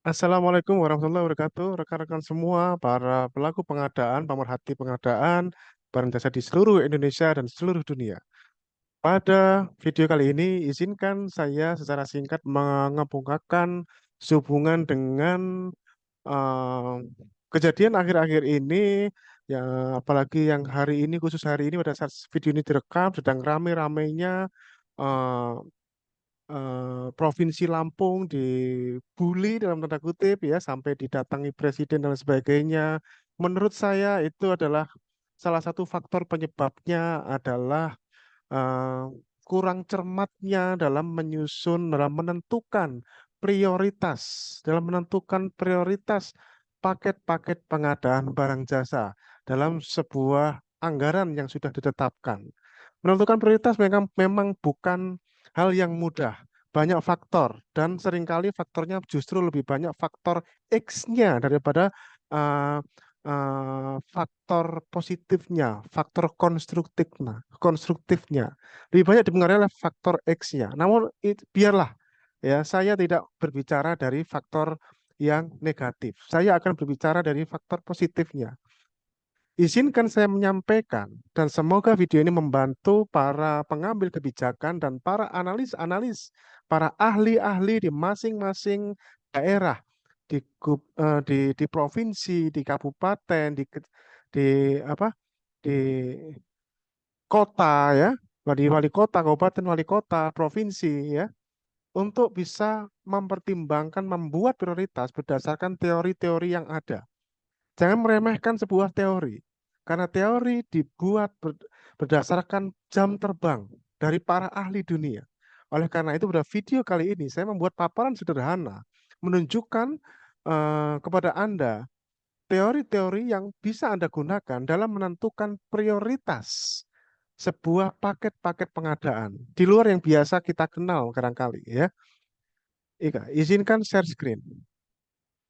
Assalamualaikum warahmatullahi wabarakatuh, rekan-rekan semua, para pelaku pengadaan, pemerhati pengadaan, barang jasa di seluruh Indonesia dan seluruh dunia. Pada video kali ini, izinkan saya secara singkat mengemukakan sehubungan dengan eh, kejadian akhir-akhir ini, ya apalagi yang hari ini, khusus hari ini pada saat video ini direkam, sedang rame-ramenya eh, Provinsi Lampung dibully dalam tanda kutip ya sampai didatangi presiden dan sebagainya. Menurut saya itu adalah salah satu faktor penyebabnya adalah eh, kurang cermatnya dalam menentukan prioritas, dalam menentukan prioritas paket-paket pengadaan barang jasa dalam sebuah anggaran yang sudah ditetapkan. Menentukan prioritas memang bukan hal yang mudah. Banyak faktor dan seringkali faktornya justru lebih banyak faktor X-nya daripada uh, faktor positifnya, faktor konstruktifnya. Lebih banyak dipengaruhi oleh faktor X-nya. Namun biarlah ya, saya tidak berbicara dari faktor yang negatif. Saya akan berbicara dari faktor positifnya. Izinkan saya menyampaikan, dan semoga video ini membantu para pengambil kebijakan dan para analis-analis, para ahli-ahli di masing-masing daerah, di provinsi, di kabupaten, di apa, di kota ya, wali kota, kabupaten, wali kota, provinsi ya, untuk bisa mempertimbangkan membuat prioritas berdasarkan teori-teori yang ada. Jangan meremehkan sebuah teori, karena teori dibuat berdasarkan jam terbang dari para ahli dunia. Oleh karena itu, pada video kali ini saya membuat paparan sederhana, menunjukkan kepada Anda teori-teori yang bisa Anda gunakan dalam menentukan prioritas sebuah paket-paket pengadaan di luar yang biasa kita kenal kadang-kali ya. Ika, izinkan share screen.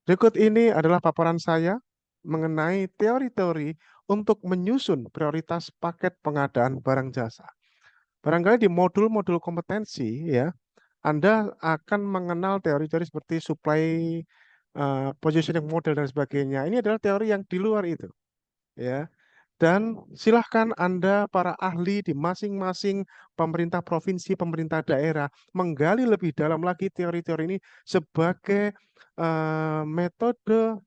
Berikut ini adalah paparan saya mengenai teori-teori untuk menyusun prioritas paket pengadaan barang jasa. Barangkali di modul-modul kompetensi ya, Anda akan mengenal teori-teori seperti supply positioning model dan sebagainya. Ini adalah teori yang di luar itu ya. Dan silahkan Anda para ahli di masing-masing pemerintah provinsi, pemerintah daerah menggali lebih dalam lagi teori-teori ini sebagai metode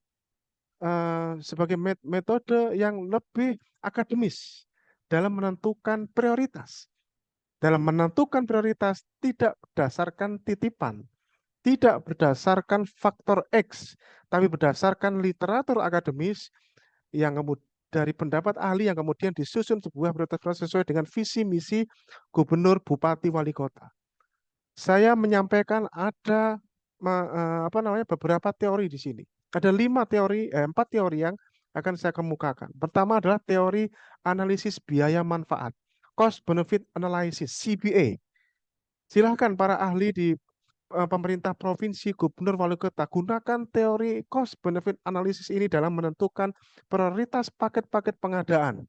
metode yang lebih akademis dalam menentukan prioritas. Dalam menentukan prioritas tidak berdasarkan titipan, tidak berdasarkan faktor X, tapi berdasarkan literatur akademis yang dari pendapat ahli yang kemudian disusun sebuah prioritas sesuai dengan visi misi gubernur, bupati, wali kota. Saya menyampaikan ada apa namanya beberapa teori di sini. Ada empat teori yang akan saya kemukakan. Pertama adalah teori analisis biaya manfaat, cost benefit analysis (CBA). Silahkan para ahli di pemerintah provinsi, gubernur, wali kota gunakan teori cost benefit analysis ini dalam menentukan prioritas paket-paket pengadaan.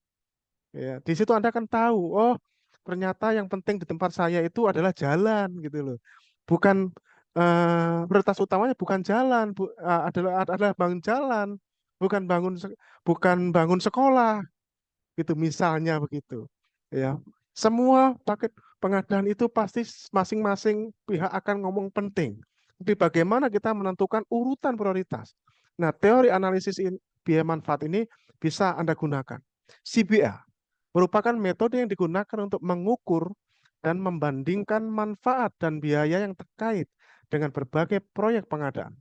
Ya, di situ Anda akan tahu, oh ternyata yang penting di tempat saya itu adalah jalan gitu loh. Bukan prioritas utamanya bukan jalan, adalah bangun jalan, bukan bangun sekolah gitu misalnya begitu. Ya. Semua paket pengadaan itu pasti masing-masing pihak akan ngomong penting. Tapi bagaimana kita menentukan urutan prioritas? Nah, teori analisis biaya manfaat ini bisa Anda gunakan. CBA merupakan metode yang digunakan untuk mengukur dan membandingkan manfaat dan biaya yang terkait dengan berbagai proyek pengadaan.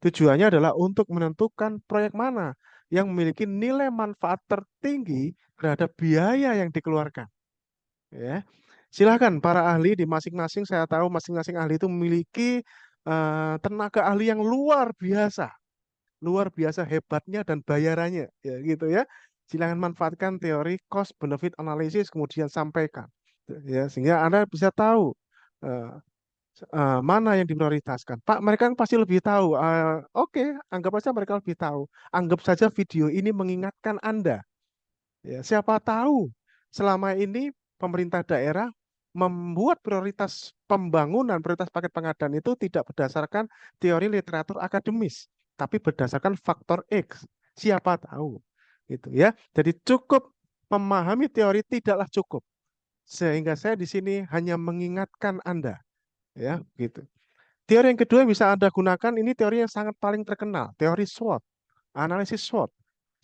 Tujuannya adalah untuk menentukan proyek mana yang memiliki nilai manfaat tertinggi terhadap biaya yang dikeluarkan. Ya, silahkan para ahli di masing-masing. Saya tahu masing-masing ahli itu memiliki tenaga ahli yang luar biasa hebatnya dan bayarannya, ya gitu ya. Silahkan manfaatkan teori cost benefit analysis kemudian sampaikan, ya sehingga Anda bisa tahu eh, mana yang diprioritaskan. Pak, mereka kan pasti lebih tahu. Oke, anggap saja mereka lebih tahu. Anggap saja video ini mengingatkan Anda. Ya, siapa tahu selama ini pemerintah daerah membuat prioritas pembangunan, prioritas paket pengadaan itu tidak berdasarkan teori literatur akademis, tapi berdasarkan faktor X. Siapa tahu, gitu ya. Jadi cukup memahami teori tidaklah cukup. Sehingga saya di sini hanya mengingatkan Anda, ya, gitu. Teori yang kedua yang bisa Anda gunakan ini teori yang sangat paling terkenal, teori SWOT, analisis SWOT,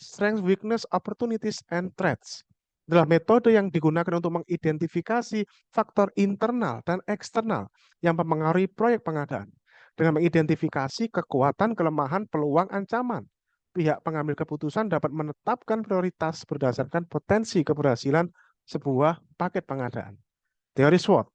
Strength, Weakness, Opportunities, and Threats. Adalah metode yang digunakan untuk mengidentifikasi faktor internal dan eksternal yang mempengaruhi proyek pengadaan. Dengan mengidentifikasi kekuatan, kelemahan, peluang, ancaman, pihak pengambil keputusan dapat menetapkan prioritas berdasarkan potensi keberhasilan sebuah paket pengadaan. Teori SWOT.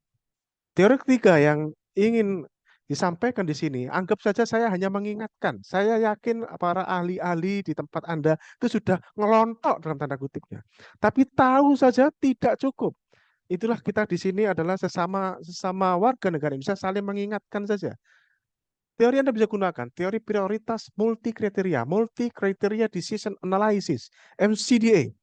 Teori ketiga yang ingin disampaikan di sini, anggap saja saya hanya mengingatkan. Saya yakin para ahli-ahli di tempat Anda itu sudah ngelontok dalam tanda kutipnya. Tapi tahu saja tidak cukup. Itulah kita di sini adalah sesama sesama warga negara Indonesia saling mengingatkan saja. Teori Anda bisa gunakan, teori prioritas multi kriteria decision analysis, MCDA.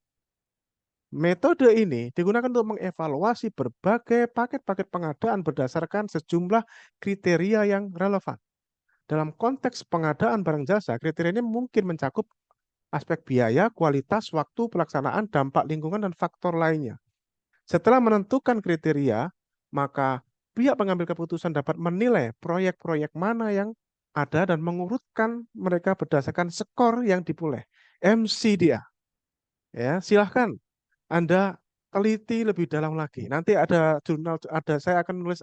Metode ini digunakan untuk mengevaluasi berbagai paket-paket pengadaan berdasarkan sejumlah kriteria yang relevan. Dalam konteks pengadaan barang jasa, kriteria ini mungkin mencakup aspek biaya, kualitas, waktu, pelaksanaan, dampak lingkungan, dan faktor lainnya. Setelah menentukan kriteria, maka pihak pengambil keputusan dapat menilai proyek-proyek mana yang ada dan mengurutkan mereka berdasarkan skor yang diperoleh. MCDA. Ya, silahkan Anda teliti lebih dalam lagi. Nanti ada jurnal, saya akan nulis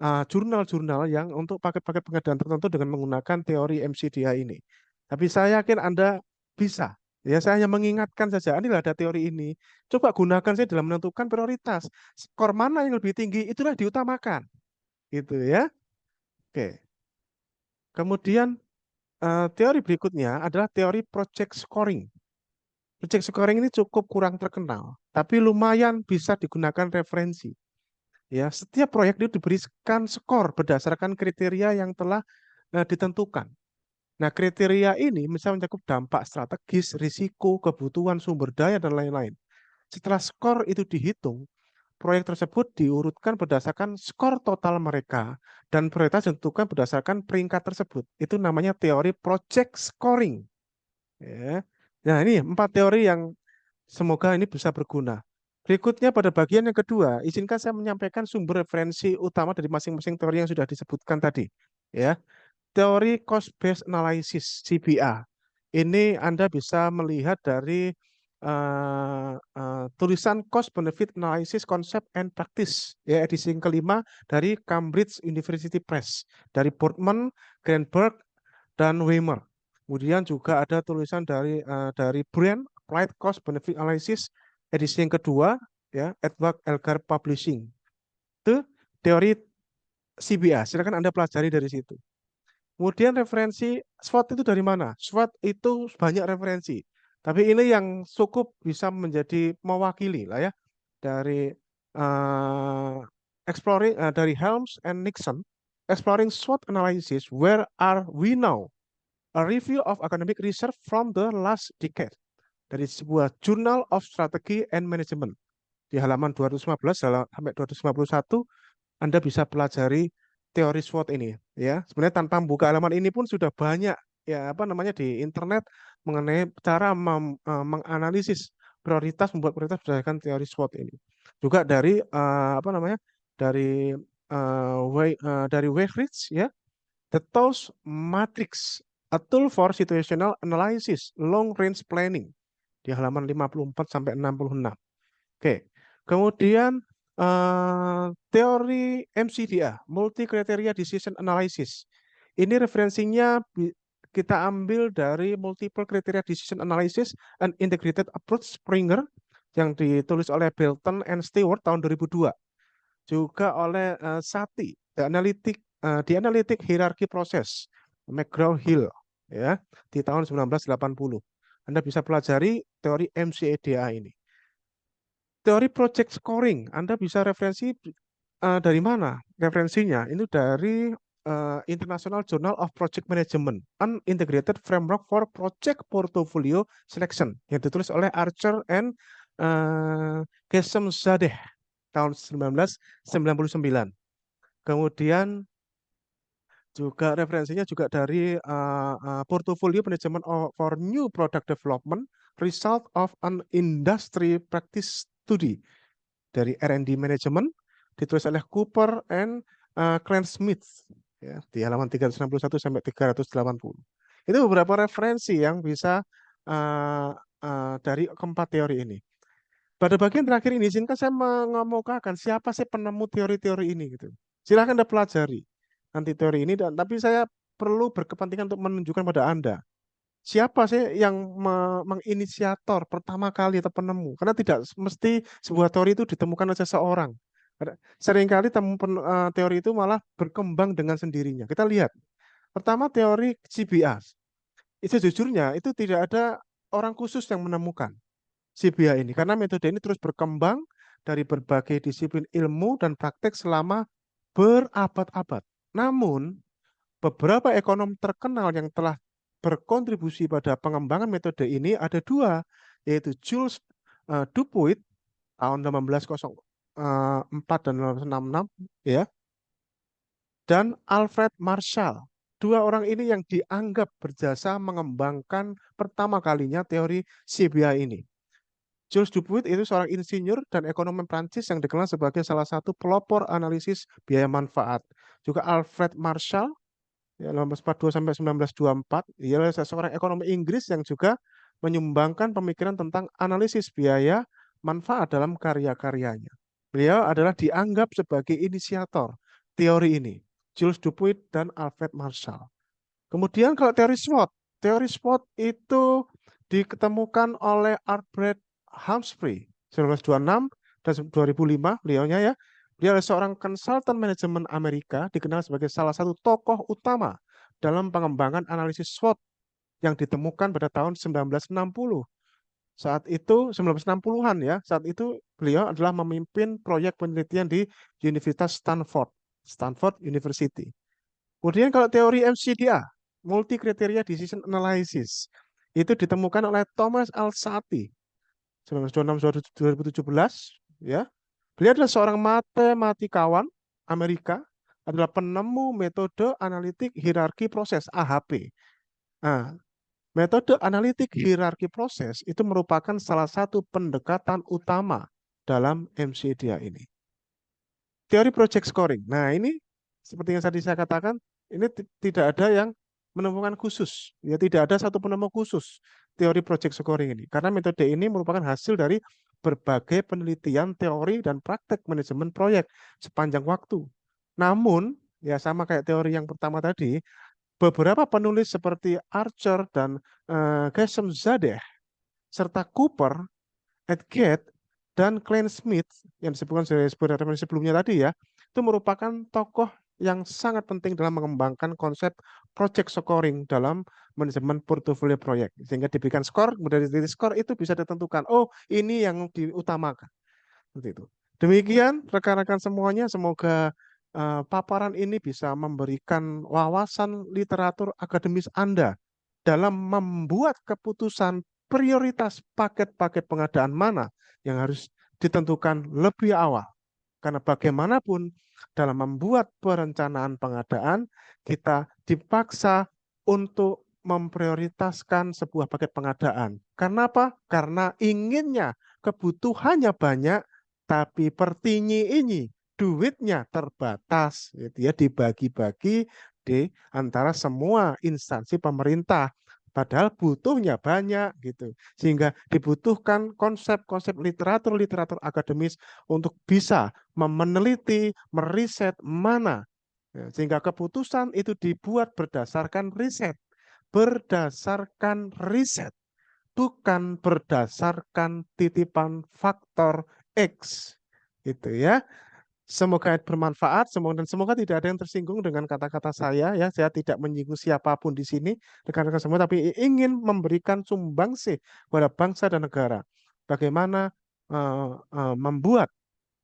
jurnal-jurnal yang untuk paket-paket pengadaan tertentu dengan menggunakan teori MCDA ini. Tapi saya yakin Anda bisa. Ya, saya hanya mengingatkan saja, inilah ada teori ini. Coba gunakan saya dalam menentukan prioritas. Skor mana yang lebih tinggi, itulah diutamakan. Gitu ya. Oke. Kemudian teori berikutnya adalah teori project scoring. Project scoring ini cukup kurang terkenal, tapi lumayan bisa digunakan referensi. Ya, setiap proyek itu diberikan skor berdasarkan kriteria yang telah ditentukan. Nah, kriteria ini misalnya mencakup dampak strategis, risiko, kebutuhan sumber daya, dan lain-lain. Setelah skor itu dihitung, proyek tersebut diurutkan berdasarkan skor total mereka dan prioritas ditentukan berdasarkan peringkat tersebut. Itu namanya teori project scoring. Ya. Nah, ini 4 teori yang semoga ini bisa berguna. Berikutnya pada bagian yang kedua, izinkan saya menyampaikan sumber referensi utama dari masing-masing teori yang sudah disebutkan tadi. Ya, teori cost based analysis (CBA). Ini Anda bisa melihat dari tulisan Cost Benefit Analysis Concept and Practice, ya, edisi yang kelima dari Cambridge University Press, dari Boardman, Greenberg, dan Weimer. Kemudian juga ada tulisan dari Brand Applied Cost Benefit Analysis edisi yang kedua, ya, Edward Elgar Publishing. Itu teori CBA. Silakan Anda pelajari dari situ. Kemudian referensi SWOT itu dari mana? SWOT itu banyak referensi. Tapi ini yang cukup bisa menjadi mewakili lah ya dari dari Helms and Nixon, Exploring SWOT Analysis, Where Are We Now? A Review of Academic Research from the Last Decade, dari sebuah Journal of Strategy and Management. Di halaman 215 sampai 251 Anda bisa pelajari teori SWOT ini, ya. Sebenarnya tanpa membuka halaman ini pun sudah banyak, ya, apa namanya, di internet mengenai cara menganalisis prioritas, membuat prioritas berdasarkan teori SWOT ini. Juga dari apa namanya, dari dari Weyrich, ya, The TOS Matrix, a tool for situational analysis, long range planning, di halaman 54 sampai 66. Oke. Kemudian teori MCDA, Multi Criteria Decision Analysis. Ini referensinya kita ambil dari Multiple Criteria Decision Analysis and Integrated Approach Springer yang ditulis oleh Belton and Stewart tahun 2002. Juga oleh Satie, The Analytic Hierarchy Process, McGraw-Hill, ya, di tahun 1980. Anda bisa pelajari teori MCDA ini. Teori project scoring, Anda bisa referensi dari mana? Referensinya ini dari International Journal of Project Management, an Integrated Framework for Project Portfolio Selection, yang ditulis oleh Archer and Ghessem Zadeh tahun 1999. Kemudian juga referensinya juga dari Portfolio Management for New Product Development, Result of an Industry Practice Study dari R&D Management, ditulis oleh Cooper and Clarence Smith, ya, di halaman 361 sampai 380. Itu beberapa referensi yang bisa dari keempat teori ini. Pada bagian terakhir ini, izinkan saya mengemukakan siapa sih penemu teori-teori ini gitu. Silahkan Anda pelajari nanti teori ini, tapi saya perlu berkepentingan untuk menunjukkan pada Anda siapa sih yang menginisiator pertama kali atau penemu. Karena tidak mesti sebuah teori itu ditemukan oleh seseorang. Seringkali teori itu malah berkembang dengan sendirinya. Kita lihat. Pertama teori CBA. Sejujurnya itu tidak ada orang khusus yang menemukan CBA ini. Karena metode ini terus berkembang dari berbagai disiplin ilmu dan praktek selama berabad-abad. Namun, beberapa ekonom terkenal yang telah berkontribusi pada pengembangan metode ini ada dua, yaitu Jules Dupuit tahun 1804 dan 1866, ya, dan Alfred Marshall. Dua orang ini yang dianggap berjasa mengembangkan pertama kalinya teori CBA ini. Jules Dupuit itu seorang insinyur dan ekonom Prancis yang dikenal sebagai salah satu pelopor analisis biaya manfaat. Juga Alfred Marshall, ya, 1842 sampai 1924, ia adalah seorang ekonom Inggris yang juga menyumbangkan pemikiran tentang analisis biaya manfaat dalam karya-karyanya. Beliau adalah dianggap sebagai inisiator teori ini, Jules Dupuit dan Alfred Marshall. Kemudian kalau teori SWOT itu diketemukan oleh Albert Humphrey 1926 dan 2005, beliaunya ya. Dia adalah seorang konsultan manajemen Amerika, dikenal sebagai salah satu tokoh utama dalam pengembangan analisis SWOT yang ditemukan pada tahun 1960. Saat itu 1960-an ya, saat itu beliau adalah memimpin proyek penelitian di Universitas Stanford University. Kemudian kalau teori MCDA, Multi Criteria Decision Analysis, itu ditemukan oleh Thomas Alzati 1926-2017, ya. Beliau adalah seorang matematikawan Amerika, adalah penemu metode analitik hierarki proses AHP. Nah, metode analitik hierarki proses itu merupakan salah satu pendekatan utama dalam MCDA ini. Teori project scoring. Nah, ini seperti yang tadi saya katakan, ini tidak ada yang menemukan khusus. Ya, tidak ada satu penemu khusus teori project scoring ini. Karena metode ini merupakan hasil dari berbagai penelitian teori dan praktek manajemen proyek sepanjang waktu. Namun, ya sama kayak teori yang pertama tadi, beberapa penulis seperti Archer dan Geshem Zadeh serta Cooper, Edgate, dan Klein Smith yang disebutkan sebagai referensi sebelumnya tadi ya, itu merupakan tokoh yang sangat penting dalam mengembangkan konsep project scoring dalam manajemen portofolio proyek. Sehingga diberikan skor, kemudian dari skor itu bisa ditentukan, oh ini yang diutamakan. Seperti itu. Demikian rekan-rekan semuanya, semoga paparan ini bisa memberikan wawasan literatur akademis Anda dalam membuat keputusan prioritas paket-paket pengadaan mana yang harus ditentukan lebih awal. Karena bagaimanapun dalam membuat perencanaan pengadaan, kita dipaksa untuk memprioritaskan sebuah paket pengadaan. Karena apa? Karena inginnya kebutuhannya banyak, tapi pertinyi ini duitnya terbatas, gitu ya, dibagi-bagi di antara semua instansi pemerintah. Padahal butuhnya banyak gitu. Sehingga dibutuhkan konsep-konsep literatur akademis untuk bisa meneliti, meriset mana. Ya, sehingga keputusan itu dibuat berdasarkan riset. Berdasarkan riset. Bukan berdasarkan titipan faktor X. Gitu ya. Semoga bermanfaat, semoga tidak ada yang tersinggung dengan kata-kata saya ya. Saya tidak menyinggung siapapun di sini, rekan-rekan semua, tapi ingin memberikan sumbangsih kepada bangsa dan negara. Bagaimana membuat,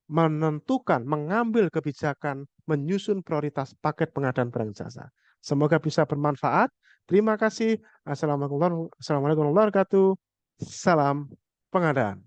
menentukan, mengambil kebijakan, menyusun prioritas paket pengadaan barang jasa. Semoga bisa bermanfaat. Terima kasih. Assalamualaikum warahmatullahi wabarakatuh. Salam pengadaan.